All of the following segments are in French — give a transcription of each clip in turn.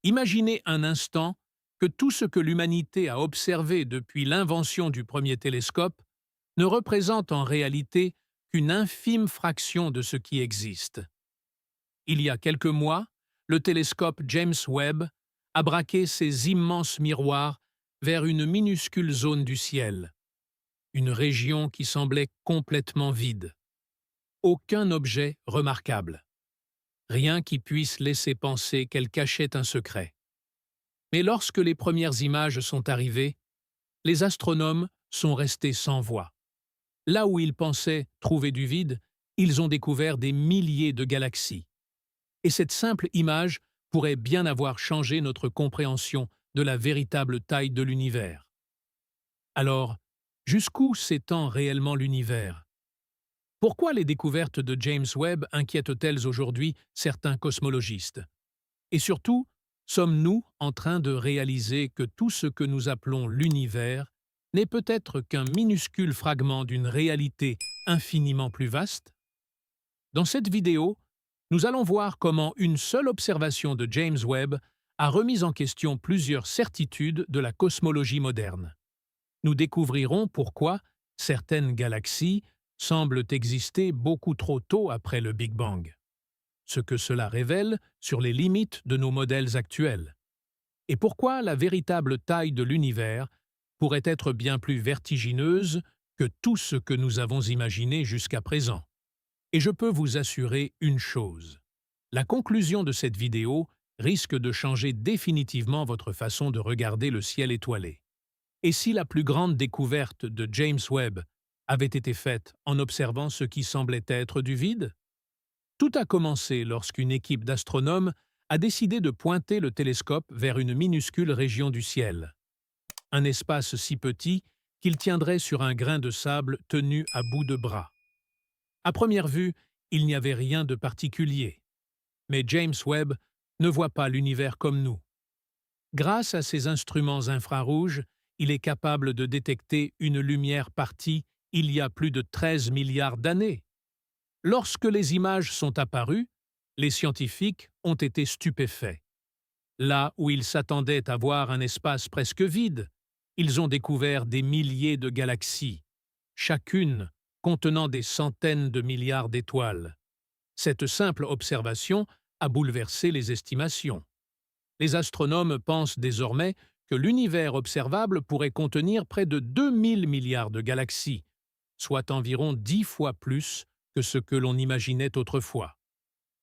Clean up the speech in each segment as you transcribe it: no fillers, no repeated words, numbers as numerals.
Imaginez un instant que tout ce que l'humanité a observé depuis l'invention du premier télescope ne représente en réalité qu'une infime fraction de ce qui existe. Il y a quelques mois, le télescope James Webb a braqué ses immenses miroirs vers une minuscule zone du ciel, une région qui semblait complètement vide. Aucun objet remarquable, rien qui puisse laisser penser qu'elle cachait un secret. Mais lorsque les premières images sont arrivées, les astronomes sont restés sans voix. Là où ils pensaient trouver du vide, ils ont découvert des milliers de galaxies. Et cette simple image pourrait bien avoir changé notre compréhension de la véritable taille de l'univers. Alors, jusqu'où s'étend réellement l'univers? Pourquoi les découvertes de James Webb inquiètent-elles aujourd'hui certains cosmologistes? Et surtout, sommes-nous en train de réaliser que tout ce que nous appelons l'univers n'est peut-être qu'un minuscule fragment d'une réalité infiniment plus vaste? Dans cette vidéo, nous allons voir comment une seule observation de James Webb a remis en question plusieurs certitudes de la cosmologie moderne. Nous découvrirons pourquoi certaines galaxies semblent exister beaucoup trop tôt après le Big Bang, ce que cela révèle sur les limites de nos modèles actuels, et pourquoi la véritable taille de l'univers pourrait être bien plus vertigineuse que tout ce que nous avons imaginé jusqu'à présent. Et je peux vous assurer une chose. La conclusion de cette vidéo risque de changer définitivement votre façon de regarder le ciel étoilé. Et si la plus grande découverte de James Webb avait été faite en observant ce qui semblait être du vide? Tout a commencé lorsqu'une équipe d'astronomes a décidé de pointer le télescope vers une minuscule région du ciel. Un espace si petit qu'il tiendrait sur un grain de sable tenu à bout de bras. À première vue, il n'y avait rien de particulier. Mais James Webb ne voit pas l'univers comme nous. Grâce à ses instruments infrarouges, il est capable de détecter une lumière partie il y a plus de 13 milliards d'années. Lorsque les images sont apparues, les scientifiques ont été stupéfaits. Là où ils s'attendaient à voir un espace presque vide, ils ont découvert des milliers de galaxies, chacune contenant des centaines de milliards d'étoiles. Cette simple observation a bouleversé les estimations. Les astronomes pensent désormais que l'univers observable pourrait contenir près de 2000 milliards de galaxies, soit environ 10 fois plus que ce que l'on imaginait autrefois.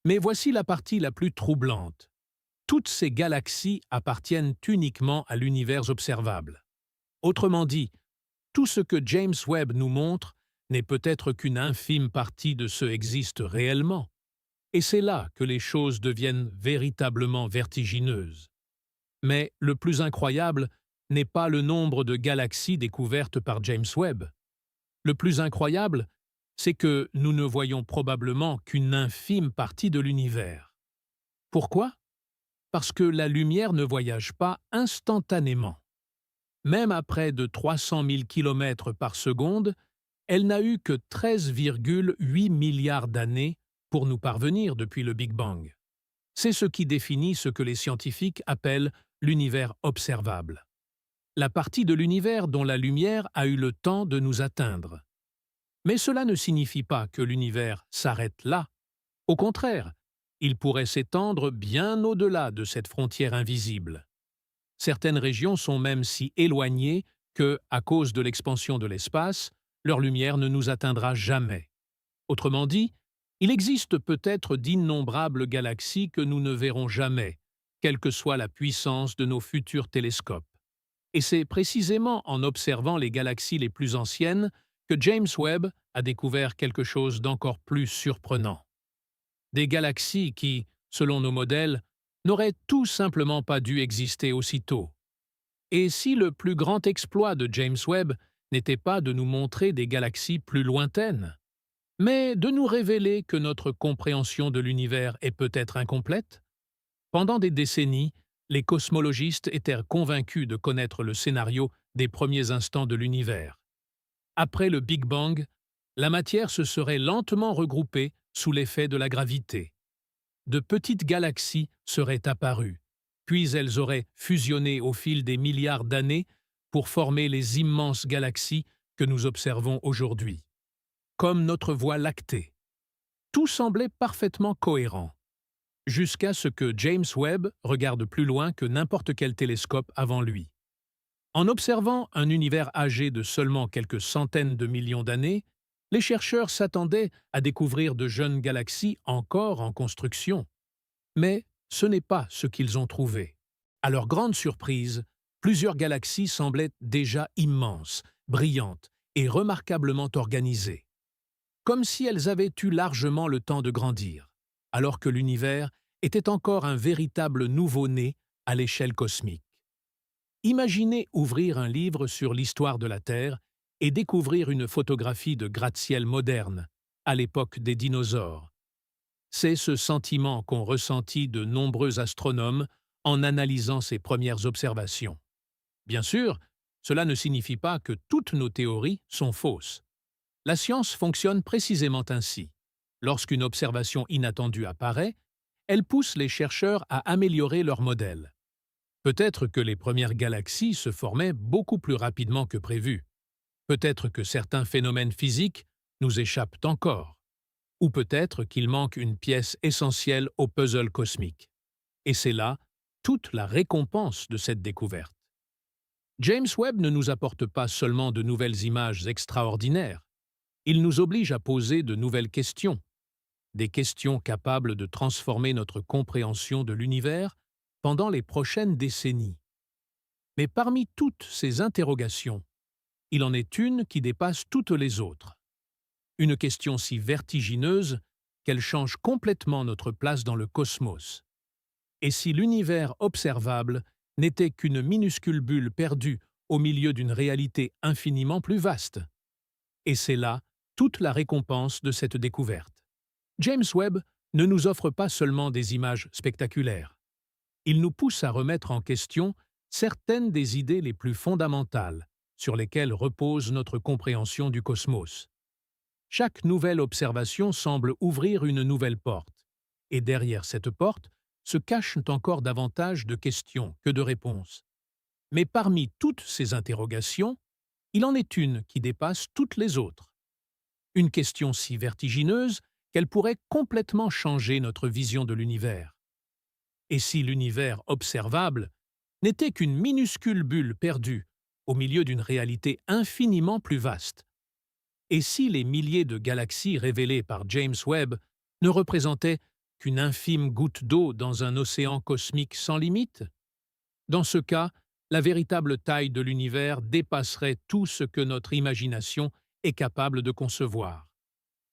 Mais voici la partie la plus troublante. Toutes ces galaxies appartiennent uniquement à l'univers observable. Autrement dit, tout ce que James Webb nous montre n'est peut-être qu'une infime partie de ce existe réellement. Et c'est là que les choses deviennent véritablement vertigineuses. Mais le plus incroyable n'est pas le nombre de galaxies découvertes par James Webb. Le plus incroyable, c'est que nous ne voyons probablement qu'une infime partie de l'univers. Pourquoi? Parce que la lumière ne voyage pas instantanément. Même à près de 300 000 km par seconde, elle n'a eu que 13,8 milliards d'années pour nous parvenir depuis le Big Bang. C'est ce qui définit ce que les scientifiques appellent l'univers observable. La partie de l'univers dont la lumière a eu le temps de nous atteindre. Mais cela ne signifie pas que l'univers s'arrête là. Au contraire, il pourrait s'étendre bien au-delà de cette frontière invisible. Certaines régions sont même si éloignées que, à cause de l'expansion de l'espace, leur lumière ne nous atteindra jamais. Autrement dit, il existe peut-être d'innombrables galaxies que nous ne verrons jamais, quelle que soit la puissance de nos futurs télescopes. Et c'est précisément en observant les galaxies les plus anciennes que James Webb a découvert quelque chose d'encore plus surprenant. Des galaxies qui, selon nos modèles, n'auraient tout simplement pas dû exister aussitôt. Et si le plus grand exploit de James Webb n'était pas de nous montrer des galaxies plus lointaines, mais de nous révéler que notre compréhension de l'univers est peut-être incomplète? Pendant des décennies, les cosmologistes étaient convaincus de connaître le scénario des premiers instants de l'univers. Après le Big Bang, la matière se serait lentement regroupée sous l'effet de la gravité. De petites galaxies seraient apparues, puis elles auraient fusionné au fil des milliards d'années pour former les immenses galaxies que nous observons aujourd'hui. Comme notre Voie lactée. Tout semblait parfaitement cohérent, jusqu'à ce que James Webb regarde plus loin que n'importe quel télescope avant lui. En observant un univers âgé de seulement quelques centaines de millions d'années, les chercheurs s'attendaient à découvrir de jeunes galaxies encore en construction. Mais ce n'est pas ce qu'ils ont trouvé. À leur grande surprise, plusieurs galaxies semblaient déjà immenses, brillantes et remarquablement organisées. Comme si elles avaient eu largement le temps de grandir, alors que l'univers était encore un véritable nouveau-né à l'échelle cosmique. Imaginez ouvrir un livre sur l'histoire de la Terre et découvrir une photographie de gratte-ciel moderne, à l'époque des dinosaures. C'est ce sentiment qu'ont ressenti de nombreux astronomes en analysant ces premières observations. Bien sûr, cela ne signifie pas que toutes nos théories sont fausses. La science fonctionne précisément ainsi. Lorsqu'une observation inattendue apparaît, elle pousse les chercheurs à améliorer leur modèle. Peut-être que les premières galaxies se formaient beaucoup plus rapidement que prévu. Peut-être que certains phénomènes physiques nous échappent encore. Ou peut-être qu'il manque une pièce essentielle au puzzle cosmique. Et c'est là toute la récompense de cette découverte. James Webb ne nous apporte pas seulement de nouvelles images extraordinaires, il nous oblige à poser de nouvelles questions, des questions capables de transformer notre compréhension de l'univers pendant les prochaines décennies. Mais parmi toutes ces interrogations, il en est une qui dépasse toutes les autres. Une question si vertigineuse qu'elle change complètement notre place dans le cosmos. Et si l'univers observable n'était qu'une minuscule bulle perdue au milieu d'une réalité infiniment plus vaste? Et c'est là toute la récompense de cette découverte. James Webb ne nous offre pas seulement des images spectaculaires. Il nous pousse à remettre en question certaines des idées les plus fondamentales sur lesquelles repose notre compréhension du cosmos. Chaque nouvelle observation semble ouvrir une nouvelle porte, et derrière cette porte se cachent encore davantage de questions que de réponses. Mais parmi toutes ces interrogations, il en est une qui dépasse toutes les autres. Une question si vertigineuse qu'elle pourrait complètement changer notre vision de l'univers. Et si l'univers observable n'était qu'une minuscule bulle perdue au milieu d'une réalité infiniment plus vaste? Et si les milliers de galaxies révélées par James Webb ne représentaient qu'une infime goutte d'eau dans un océan cosmique sans limite? Dans ce cas, la véritable taille de l'univers dépasserait tout ce que notre imagination est capable de concevoir.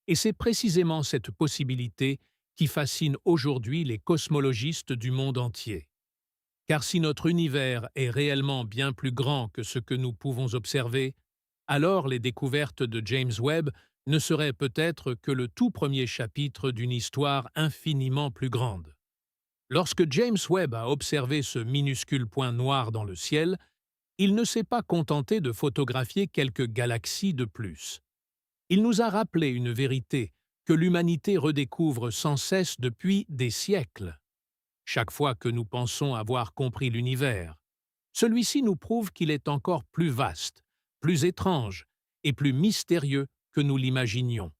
Et c'est précisément cette possibilité qui fascine aujourd'hui les cosmologistes du monde entier. Car si notre univers est réellement bien plus grand que ce que nous pouvons observer, alors les découvertes de James Webb ne seraient peut-être que le tout premier chapitre d'une histoire infiniment plus grande. Lorsque James Webb a observé ce minuscule point noir dans le ciel, il ne s'est pas contenté de photographier quelques galaxies de plus. Il nous a rappelé une vérité que l'humanité redécouvre sans cesse depuis des siècles. Chaque fois que nous pensons avoir compris l'univers, celui-ci nous prouve qu'il est encore plus vaste, plus étrange et plus mystérieux que nous l'imaginions.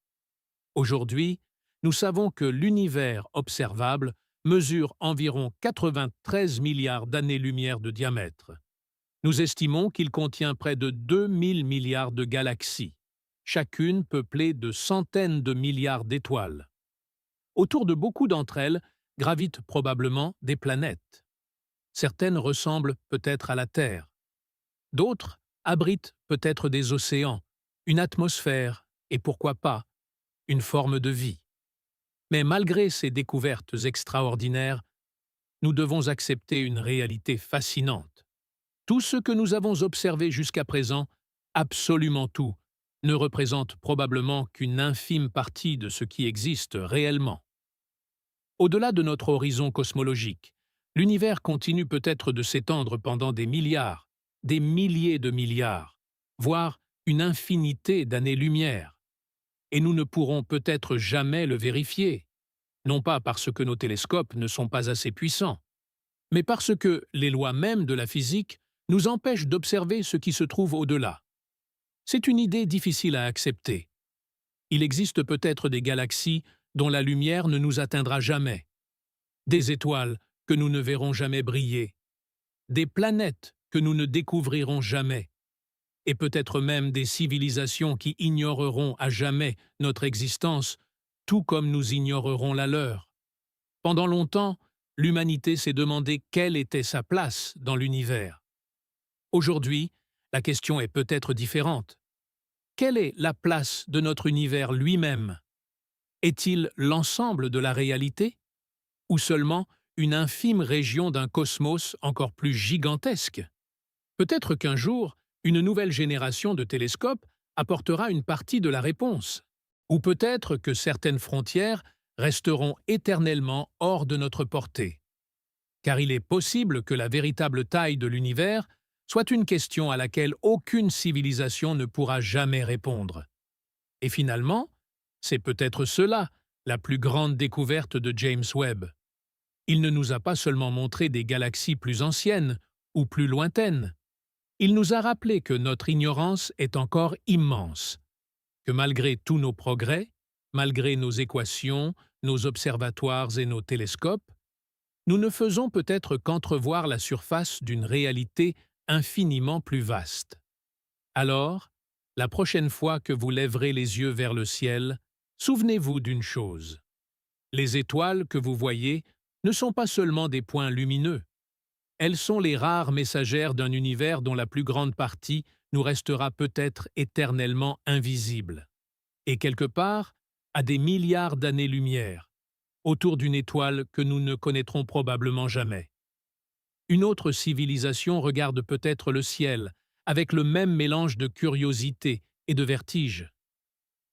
Aujourd'hui, nous savons que l'univers observable mesure environ 93 milliards d'années-lumière de diamètre. Nous estimons qu'il contient près de 2000 milliards de galaxies, chacune peuplée de centaines de milliards d'étoiles. Autour de beaucoup d'entre elles gravitent probablement des planètes. Certaines ressemblent peut-être à la Terre. D'autres abritent peut-être des océans, une atmosphère et pourquoi pas, une forme de vie. Mais malgré ces découvertes extraordinaires, nous devons accepter une réalité fascinante. Tout ce que nous avons observé jusqu'à présent, absolument tout, ne représente probablement qu'une infime partie de ce qui existe réellement. Au-delà de notre horizon cosmologique, l'univers continue peut-être de s'étendre pendant des milliards, des milliers de milliards, voire une infinité d'années-lumière. Et nous ne pourrons peut-être jamais le vérifier, non pas parce que nos télescopes ne sont pas assez puissants, mais parce que les lois mêmes de la physique nous empêchent d'observer ce qui se trouve au-delà. C'est une idée difficile à accepter. Il existe peut-être des galaxies dont la lumière ne nous atteindra jamais, des étoiles que nous ne verrons jamais briller, des planètes que nous ne découvrirons jamais, et peut-être même des civilisations qui ignoreront à jamais notre existence, tout comme nous ignorerons la leur. Pendant longtemps, l'humanité s'est demandé quelle était sa place dans l'univers. Aujourd'hui, la question est peut-être différente. Quelle est la place de notre univers lui-même? Est-il l'ensemble de la réalité? Ou seulement une infime région d'un cosmos encore plus gigantesque? Peut-être qu'un jour, une nouvelle génération de télescopes apportera une partie de la réponse. Ou peut-être que certaines frontières resteront éternellement hors de notre portée. Car il est possible que la véritable taille de l'univers soit une question à laquelle aucune civilisation ne pourra jamais répondre. Et finalement, c'est peut-être cela, la plus grande découverte de James Webb. Il ne nous a pas seulement montré des galaxies plus anciennes ou plus lointaines. Il nous a rappelé que notre ignorance est encore immense, que malgré tous nos progrès, malgré nos équations, nos observatoires et nos télescopes, nous ne faisons peut-être qu'entrevoir la surface d'une réalité infiniment plus vaste. Alors, la prochaine fois que vous lèverez les yeux vers le ciel, souvenez-vous d'une chose. Les étoiles que vous voyez ne sont pas seulement des points lumineux. Elles sont les rares messagères d'un univers dont la plus grande partie nous restera peut-être éternellement invisible. Et quelque part, à des milliards d'années-lumière, autour d'une étoile que nous ne connaîtrons probablement jamais. Une autre civilisation regarde peut-être le ciel, avec le même mélange de curiosité et de vertige.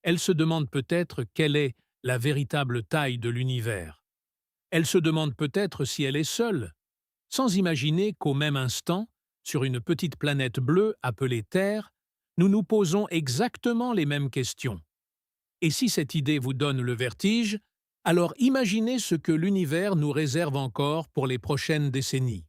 Elle se demande peut-être quelle est la véritable taille de l'univers. Elle se demande peut-être si elle est seule, sans imaginer qu'au même instant, sur une petite planète bleue appelée Terre, nous nous posons exactement les mêmes questions. Et si cette idée vous donne le vertige, alors imaginez ce que l'univers nous réserve encore pour les prochaines décennies.